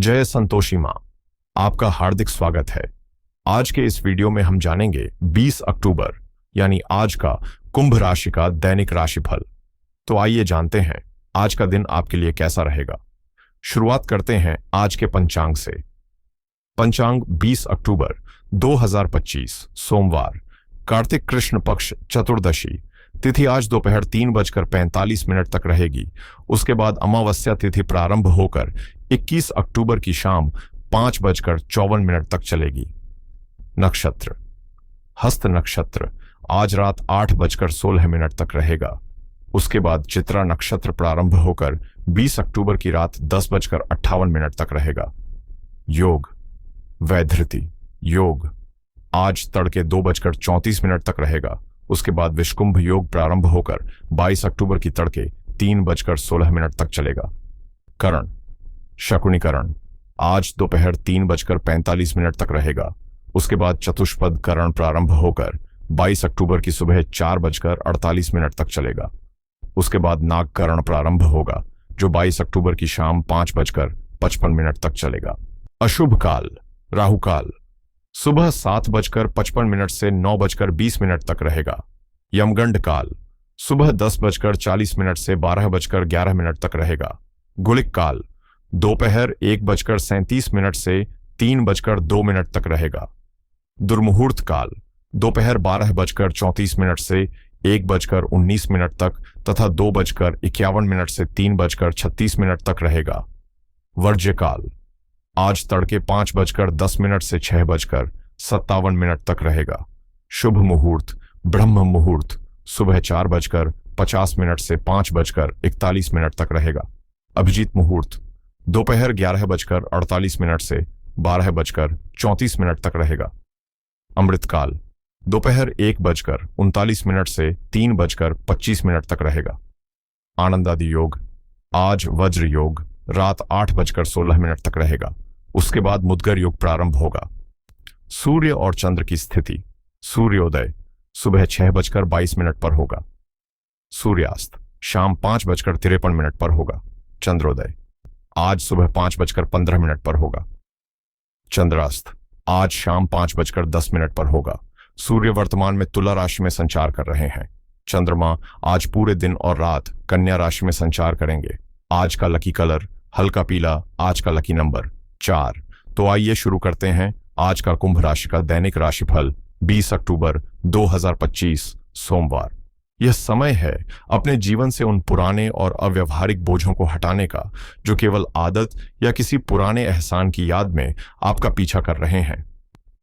जय संतोषी माँ, आपका हार्दिक स्वागत है। आज के इस वीडियो में हम जानेंगे 20 अक्टूबर यानी आज का कुंभ राशि का दैनिक राशिफल। तो आइए जानते हैं आज का दिन आपके लिए कैसा रहेगा। शुरुआत करते हैं आज के पंचांग से। पंचांग 20 अक्टूबर 2025 सोमवार, कार्तिक कृष्ण पक्ष चतुर्दशी तिथि आज दोपहर 3:45 तक रहेगी। उसके बाद अमावस्या तिथि प्रारंभ होकर 21 अक्टूबर की शाम 5:54 तक चलेगी। नक्षत्र हस्त नक्षत्र आज रात 8:16 तक रहेगा। उसके बाद चित्रा नक्षत्र प्रारंभ होकर 20 अक्टूबर की रात 10:58 तक रहेगा। योग वैधृति योग आज तड़के 2:34 तक रहेगा। उसके बाद विषकुंभ योग प्रारंभ होकर 22 अक्टूबर की तड़के 3:16 तक चलेगा। करण शकुनीकरण आज दोपहर 3:45 तक रहेगा। उसके बाद चतुष्पद करण प्रारंभ होकर 22 अक्टूबर की सुबह 4:48 तक चलेगा। उसके बाद नागकरण प्रारंभ होगा जो 22 अक्टूबर की शाम 5:55 तक चलेगा। अशुभ काल राहुकाल सुबह 7:55 से 9:20 तक रहेगा। यमगंड काल सुबह 10:40 से 12:11 तक रहेगा। गुलिक काल दोपहर 1:37 से 3:02 तक रहेगा। दुर्मुहूर्त काल दोपहर 12:34 से 1:19 तक तथा 2:51 से 3:36 तक रहेगा। वर्ज्य काल आज तड़के 5:10 से 6:57 तक रहेगा। शुभ मुहूर्त ब्रह्म मुहूर्त सुबह 4:50 से 5:41 तक रहेगा। अभिजीत मुहूर्त दोपहर 11:48 से 12:34 तक रहेगा। अमृतकाल दोपहर 1:39 से 3:25 तक रहेगा। आनंदादि योग आज वज्र योग रात 8:16 तक रहेगा। उसके बाद मुद्गर योग प्रारंभ होगा। सूर्य और चंद्र की स्थिति सूर्योदय सुबह 6:22 पर होगा। सूर्यास्त शाम 5:53 पर होगा। चंद्रोदय आज सुबह 5:15 पर होगा। चंद्रास्त आज शाम 5:10 पर होगा। सूर्य वर्तमान में तुला राशि में संचार कर रहे हैं। चंद्रमा आज पूरे दिन और रात कन्या राशि में संचार करेंगे। आज का लकी कलर हल्का पीला, आज का लकी नंबर 4। तो आइए शुरू करते हैं आज का कुंभ राशि का दैनिक राशिफल 20 अक्टूबर 2025 सोमवार। यह समय है अपने जीवन से उन पुराने और अव्यवहारिक बोझों को हटाने का जो केवल आदत या किसी पुराने एहसान की याद में आपका पीछा कर रहे हैं।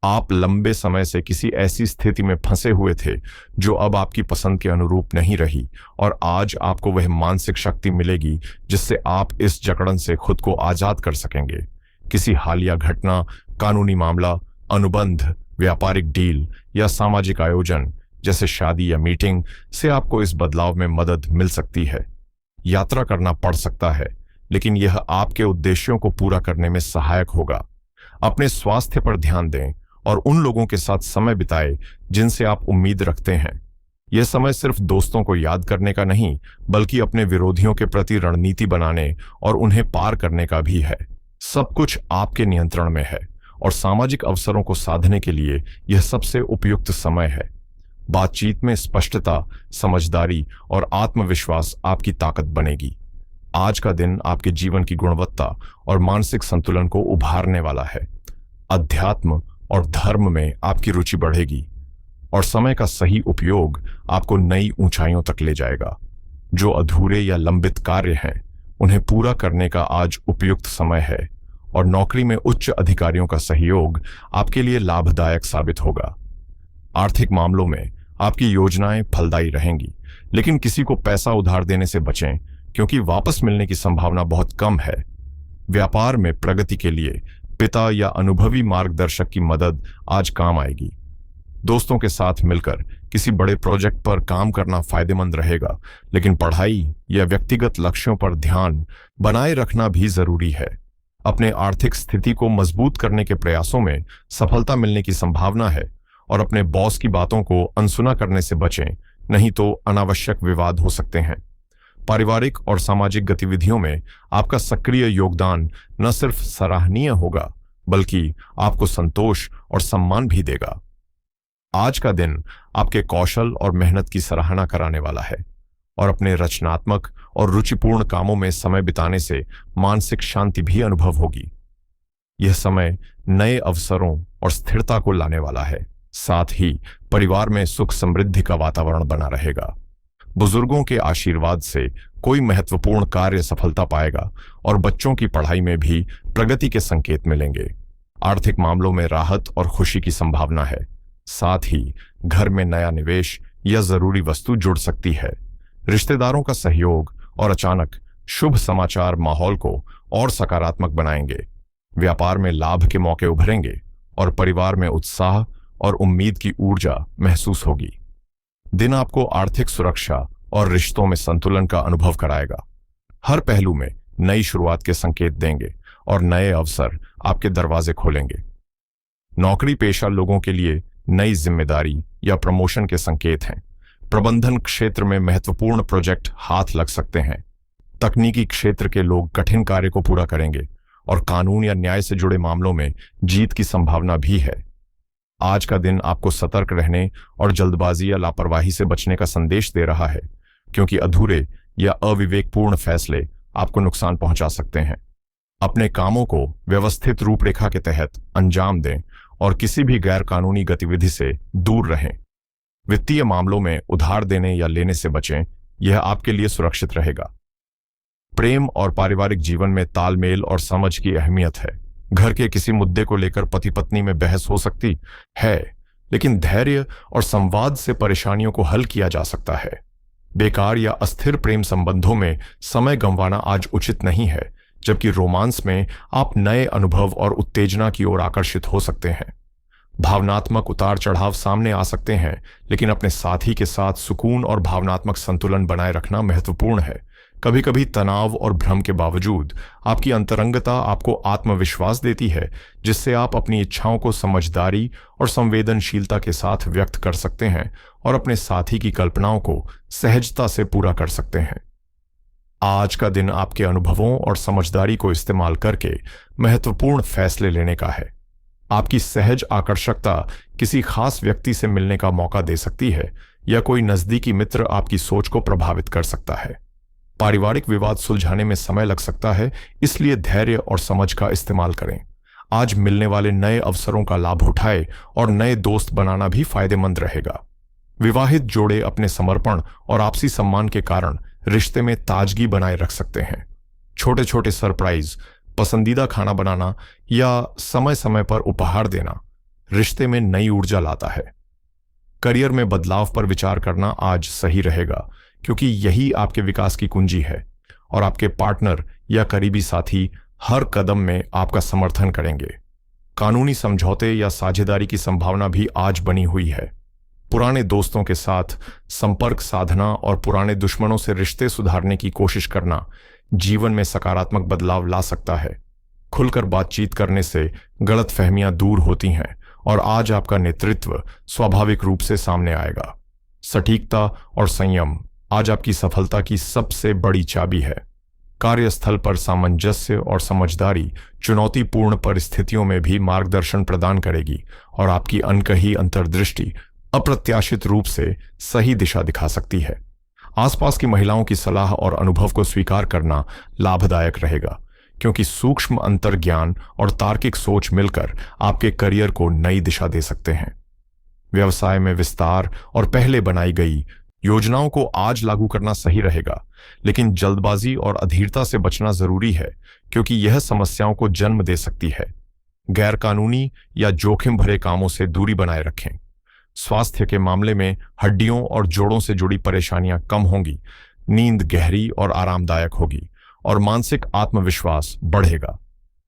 आप लंबे समय से किसी ऐसी स्थिति में फंसे हुए थे जो अब आपकी पसंद के अनुरूप नहीं रही, और आज आपको वह मानसिक शक्ति मिलेगी जिससे आप इस जकड़न से खुद को आजाद कर सकेंगे। किसी हालिया घटना, कानूनी मामला, अनुबंध, व्यापारिक डील या सामाजिक आयोजन जैसे शादी या मीटिंग से आपको इस बदलाव में मदद मिल सकती है। यात्रा करना पड़ सकता है, लेकिन यह आपके उद्देश्यों को पूरा करने में सहायक होगा। अपने स्वास्थ्य पर ध्यान दें और उन लोगों के साथ समय बिताएं जिनसे आप उम्मीद रखते हैं। यह समय सिर्फ दोस्तों को याद करने का नहीं, बल्कि अपने विरोधियों के प्रति रणनीति बनाने और उन्हें पार करने का भी है। सब कुछ आपके नियंत्रण में है और सामाजिक अवसरों को साधने के लिए यह सबसे उपयुक्त समय है। बातचीत में स्पष्टता, समझदारी और आत्मविश्वास आपकी ताकत बनेगी। आज का दिन आपके जीवन की गुणवत्ता और मानसिक संतुलन को उभारने वाला है। अध्यात्म और धर्म में आपकी रुचि बढ़ेगी और समय का सही उपयोग आपको नई ऊंचाइयों तक ले जाएगा। जो अधूरे या लंबित कार्य हैं उन्हें पूरा करने का आज उपयुक्त समय है, और नौकरी में उच्च अधिकारियों का सहयोग आपके लिए लाभदायक साबित होगा। आर्थिक मामलों में आपकी योजनाएं फलदायी रहेंगी, लेकिन किसी को पैसा उधार देने से बचें क्योंकि वापस मिलने की संभावना बहुत कम है। व्यापार में प्रगति के लिए पिता या अनुभवी मार्गदर्शक की मदद आज काम आएगी। दोस्तों के साथ मिलकर किसी बड़े प्रोजेक्ट पर काम करना फायदेमंद रहेगा, लेकिन पढ़ाई या व्यक्तिगत लक्ष्यों पर ध्यान बनाए रखना भी जरूरी है। अपने आर्थिक स्थिति को मजबूत करने के प्रयासों में सफलता मिलने की संभावना है, और अपने बॉस की बातों को अनसुना करने से बचें, नहीं तो अनावश्यक विवाद हो सकते हैं। पारिवारिक और सामाजिक गतिविधियों में आपका सक्रिय योगदान न सिर्फ सराहनीय होगा बल्कि आपको संतोष और सम्मान भी देगा। आज का दिन आपके कौशल और मेहनत की सराहना कराने वाला है और अपने रचनात्मक और रुचिपूर्ण कामों में समय बिताने से मानसिक शांति भी अनुभव होगी। यह समय नए अवसरों और स्थिरता को लाने वाला है। साथ ही परिवार में सुख समृद्धि का वातावरण बना रहेगा। बुजुर्गों के आशीर्वाद से कोई महत्वपूर्ण कार्य सफलता पाएगा और बच्चों की पढ़ाई में भी प्रगति के संकेत मिलेंगे। आर्थिक मामलों में राहत और खुशी की संभावना है। साथ ही घर में नया निवेश या जरूरी वस्तु जुड़ सकती है। रिश्तेदारों का सहयोग और अचानक शुभ समाचार माहौल को और सकारात्मक बनाएंगे। व्यापार में लाभ के मौके उभरेंगे और परिवार में उत्साह और उम्मीद की ऊर्जा महसूस होगी। दिन आपको आर्थिक सुरक्षा और रिश्तों में संतुलन का अनुभव कराएगा। हर पहलू में नई शुरुआत के संकेत देंगे और नए अवसर आपके दरवाजे खोलेंगे। नौकरी पेशा लोगों के लिए नई जिम्मेदारी या प्रमोशन के संकेत हैं। प्रबंधन क्षेत्र में महत्वपूर्ण प्रोजेक्ट हाथ लग सकते हैं। तकनीकी क्षेत्र के लोग कठिन कार्य को पूरा करेंगे और कानून या न्याय से जुड़े मामलों में जीत की संभावना भी है। आज का दिन आपको सतर्क रहने और जल्दबाजी या लापरवाही से बचने का संदेश दे रहा है, क्योंकि अधूरे या अविवेकपूर्ण फैसले आपको नुकसान पहुंचा सकते हैं। अपने कामों को व्यवस्थित रूपरेखा के तहत अंजाम दें और किसी भी गैर कानूनी गतिविधि से दूर रहें। वित्तीय मामलों में उधार देने या लेने से बचें, यह आपके लिए सुरक्षित रहेगा। प्रेम और पारिवारिक जीवन में तालमेल और समझ की अहमियत है। घर के किसी मुद्दे को लेकर पति पत्नी में बहस हो सकती है, लेकिन धैर्य और संवाद से परेशानियों को हल किया जा सकता है। बेकार या अस्थिर प्रेम संबंधों में समय गंवाना आज उचित नहीं है, जबकि रोमांस में आप नए अनुभव और उत्तेजना की ओर आकर्षित हो सकते हैं। भावनात्मक उतार चढ़ाव सामने आ सकते हैं, लेकिन अपने साथी के साथ सुकून और भावनात्मक संतुलन बनाए रखना महत्वपूर्ण है। कभी कभी तनाव और भ्रम के बावजूद आपकी अंतरंगता आपको आत्मविश्वास देती है, जिससे आप अपनी इच्छाओं को समझदारी और संवेदनशीलता के साथ व्यक्त कर सकते हैं और अपने साथी की कल्पनाओं को सहजता से पूरा कर सकते हैं। आज का दिन आपके अनुभवों और समझदारी को इस्तेमाल करके महत्वपूर्ण फैसले लेने का है। आपकी सहज आकर्षकता किसी खास व्यक्ति से मिलने का मौका दे सकती है या कोई नजदीकी मित्र आपकी सोच को प्रभावित कर सकता है। पारिवारिक विवाद सुलझाने में समय लग सकता है, इसलिए धैर्य और समझ का इस्तेमाल करें। आज मिलने वाले नए अवसरों का लाभ उठाएं और नए दोस्त बनाना भी फायदेमंद रहेगा। विवाहित जोड़े अपने समर्पण और आपसी सम्मान के कारण रिश्ते में ताजगी बनाए रख सकते हैं। छोटे छोटे सरप्राइज, पसंदीदा खाना बनाना या समय समय पर उपहार देना रिश्ते में नई ऊर्जा लाता है। करियर में बदलाव पर विचार करना आज सही रहेगा, क्योंकि यही आपके विकास की कुंजी है और आपके पार्टनर या करीबी साथी हर कदम में आपका समर्थन करेंगे। कानूनी समझौते या साझेदारी की संभावना भी आज बनी हुई है। पुराने दोस्तों के साथ संपर्क साधना और पुराने दुश्मनों से रिश्ते सुधारने की कोशिश करना जीवन में सकारात्मक बदलाव ला सकता है। खुलकर बातचीत करने से गलतफहमियां दूर होती हैं और आज आपका नेतृत्व स्वाभाविक रूप से सामने आएगा। सटीकता और संयम आज आपकी सफलता की सबसे बड़ी चाबी है। कार्यस्थल पर सामंजस्य और समझदारी चुनौतीपूर्ण परिस्थितियों में भी मार्गदर्शन प्रदान करेगी और आपकी अनकही अंतर्दृष्टि अप्रत्याशित रूप से सही दिशा दिखा सकती है। आसपास की महिलाओं की सलाह और अनुभव को स्वीकार करना लाभदायक रहेगा, क्योंकि सूक्ष्म अंतर्ज्ञान और तार्किक सोच मिलकर आपके करियर को नई दिशा दे सकते हैं। व्यवसाय में विस्तार और पहले बनाई गई योजनाओं को आज लागू करना सही रहेगा, लेकिन जल्दबाजी और अधीरता से बचना जरूरी है, क्योंकि यह समस्याओं को जन्म दे सकती है। गैरकानूनी या जोखिम भरे कामों से दूरी बनाए रखें। स्वास्थ्य के मामले में हड्डियों और जोड़ों से जुड़ी परेशानियां कम होंगी, नींद गहरी और आरामदायक होगी और मानसिक आत्मविश्वास बढ़ेगा।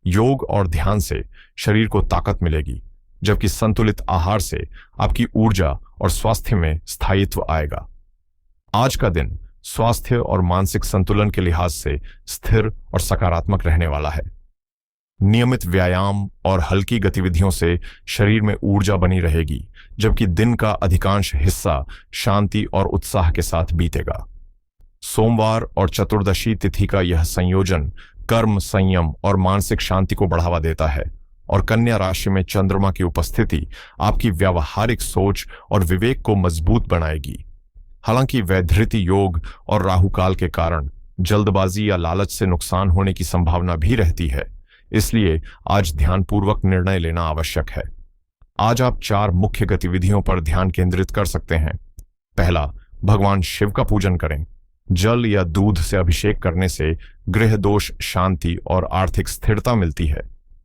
योग और ध्यान से शरीर को ताकत मिलेगी, जबकि संतुलित आहार से आपकी ऊर्जा और स्वास्थ्य में स्थायित्व आएगा। आज का दिन स्वास्थ्य और मानसिक संतुलन के लिहाज से स्थिर और सकारात्मक रहने वाला है। नियमित व्यायाम और हल्की गतिविधियों से शरीर में ऊर्जा बनी रहेगी, जबकि दिन का अधिकांश हिस्सा शांति और उत्साह के साथ बीतेगा। सोमवार और चतुर्दशी तिथि का यह संयोजन कर्म, संयम और मानसिक शांति को बढ़ावा देता है और कन्या राशि में चंद्रमा की उपस्थिति आपकी व्यावहारिक सोच और विवेक को मजबूत बनाएगी। हालांकि वैधृति योग और राहुकाल के कारण जल्दबाजी या लालच से नुकसान होने की संभावना भी रहती है, इसलिए आज ध्यानपूर्वक निर्णय लेना आवश्यक है। आज आप 4 मुख्य गतिविधियों पर ध्यान केंद्रित कर सकते हैं। पहला, भगवान शिव का पूजन करें। जल या दूध से अभिषेक करने से गृह दोष, शांति और आर्थिक स्थिरता मिलती है।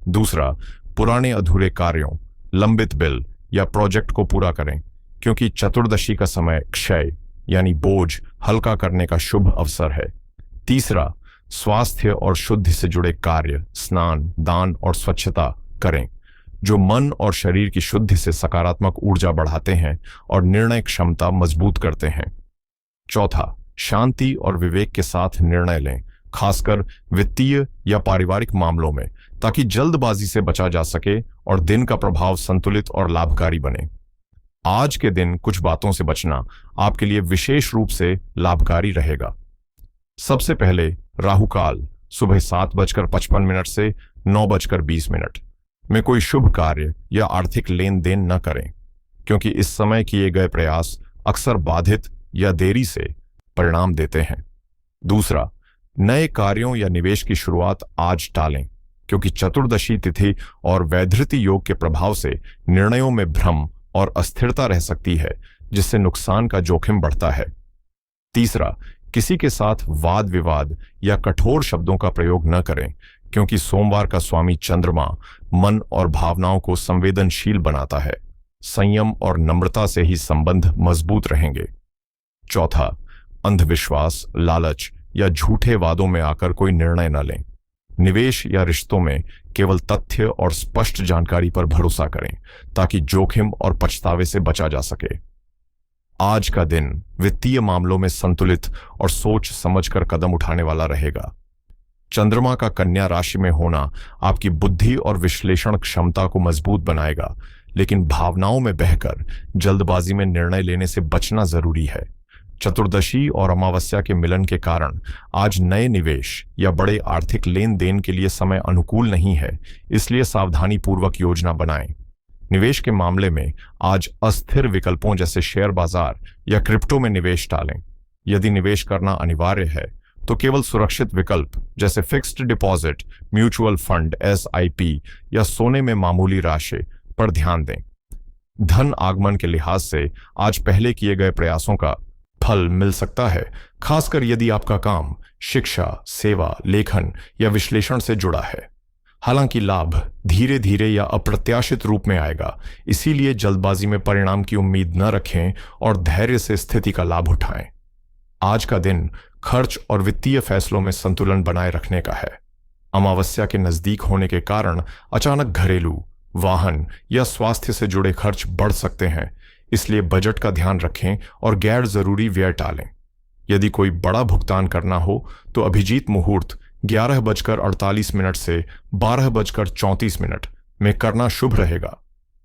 दूसरा, पुराने अधूरे कार्यों, लंबित बिल या प्रोजेक्ट को पूरा करें, क्योंकि चतुर्दशी का समय क्षय यानी बोझ हल्का करने का शुभ अवसर है। तीसरा, स्वास्थ्य और शुद्धि से जुड़े कार्य, स्नान, दान और स्वच्छता करें, जो मन और शरीर की शुद्धि से सकारात्मक ऊर्जा बढ़ाते हैं और निर्णय क्षमता मजबूत करते हैं। चौथा, शांति और विवेक के साथ निर्णय लें, खासकर वित्तीय या पारिवारिक मामलों में, ताकि जल्दबाजी से बचा जा सके और दिन का प्रभाव संतुलित और लाभकारी बने। आज के दिन कुछ बातों से बचना आपके लिए विशेष रूप से लाभकारी रहेगा। सबसे पहले, राहुकाल सुबह 7:55 से 9:20 में कोई शुभ कार्य या आर्थिक लेन देन न करें, क्योंकि इस समय किए गए प्रयास अक्सर बाधित या देरी से परिणाम देते हैं। दूसरा, नए कार्यों या निवेश की शुरुआत आज टालें, क्योंकि चतुर्दशी तिथि और वैधृति योग के प्रभाव से निर्णयों में भ्रम और अस्थिरता रह सकती है, जिससे नुकसान का जोखिम बढ़ता है। तीसरा, किसी के साथ वाद विवाद या कठोर शब्दों का प्रयोग न करें, क्योंकि सोमवार का स्वामी चंद्रमा मन और भावनाओं को संवेदनशील बनाता है। संयम और नम्रता से ही संबंध मजबूत रहेंगे। चौथा, अंधविश्वास, लालच या झूठे वादों में आकर कोई निर्णय न लें। निवेश या रिश्तों में केवल तथ्य और स्पष्ट जानकारी पर भरोसा करें, ताकि जोखिम और पछतावे से बचा जा सके। आज का दिन वित्तीय मामलों में संतुलित और सोच समझकर कदम उठाने वाला रहेगा। चंद्रमा का कन्या राशि में होना आपकी बुद्धि और विश्लेषण क्षमता को मजबूत बनाएगा, लेकिन भावनाओं में बहकर जल्दबाजी में निर्णय लेने से बचना जरूरी है। चतुर्दशी और अमावस्या के मिलन के कारण आज नए निवेश या बड़े आर्थिक लेन देन के लिए समय अनुकूल नहीं है, इसलिए सावधानी पूर्वक योजना बनाएं। निवेश के मामले में आज अस्थिर विकल्पों जैसे शेयर बाजार या क्रिप्टो में निवेश टालें। यदि निवेश करना अनिवार्य है तो केवल सुरक्षित विकल्प जैसे fixed deposit, mutual fund, SIP या सोने में मामूली राशि पर ध्यान दें। धन आगमन के लिहाज से आज पहले किए गए प्रयासों का फल मिल सकता है, खासकर यदि आपका काम शिक्षा, सेवा, लेखन या विश्लेषण से जुड़ा है। हालांकि लाभ धीरे धीरे या अप्रत्याशित रूप में आएगा, इसीलिए जल्दबाजी में परिणाम की उम्मीद न रखें और धैर्य से स्थिति का लाभ उठाएं। आज का दिन खर्च और वित्तीय फैसलों में संतुलन बनाए रखने का है। अमावस्या के नजदीक होने के कारण अचानक घरेलू, वाहन या स्वास्थ्य से जुड़े खर्च बढ़ सकते हैं, इसलिए बजट का ध्यान रखें और गैर जरूरी व्यय टालें। यदि कोई बड़ा भुगतान करना हो तो अभिजीत मुहूर्त 11:48 से 12:34 में करना शुभ रहेगा।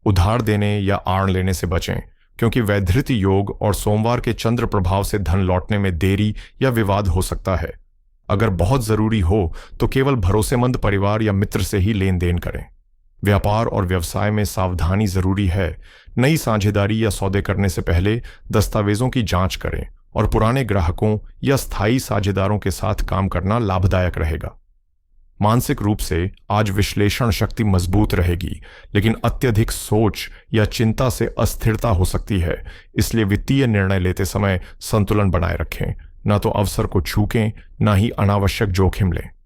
उधार देने या आड़ लेने से बचें, क्योंकि वैधृति योग और सोमवार के चंद्र प्रभाव से धन लौटने में देरी या विवाद हो सकता है। अगर बहुत जरूरी हो तो केवल भरोसेमंद परिवार या मित्र से ही लेन देन करें। व्यापार और व्यवसाय में सावधानी जरूरी है। नई साझेदारी या सौदे करने से पहले दस्तावेजों की जांच करें और पुराने ग्राहकों या स्थायी साझेदारों के साथ काम करना लाभदायक रहेगा। मानसिक रूप से आज विश्लेषण शक्ति मजबूत रहेगी, लेकिन अत्यधिक सोच या चिंता से अस्थिरता हो सकती है, इसलिए वित्तीय निर्णय लेते समय संतुलन बनाए रखें। न तो अवसर को चूकें, न ही अनावश्यक जोखिम लें।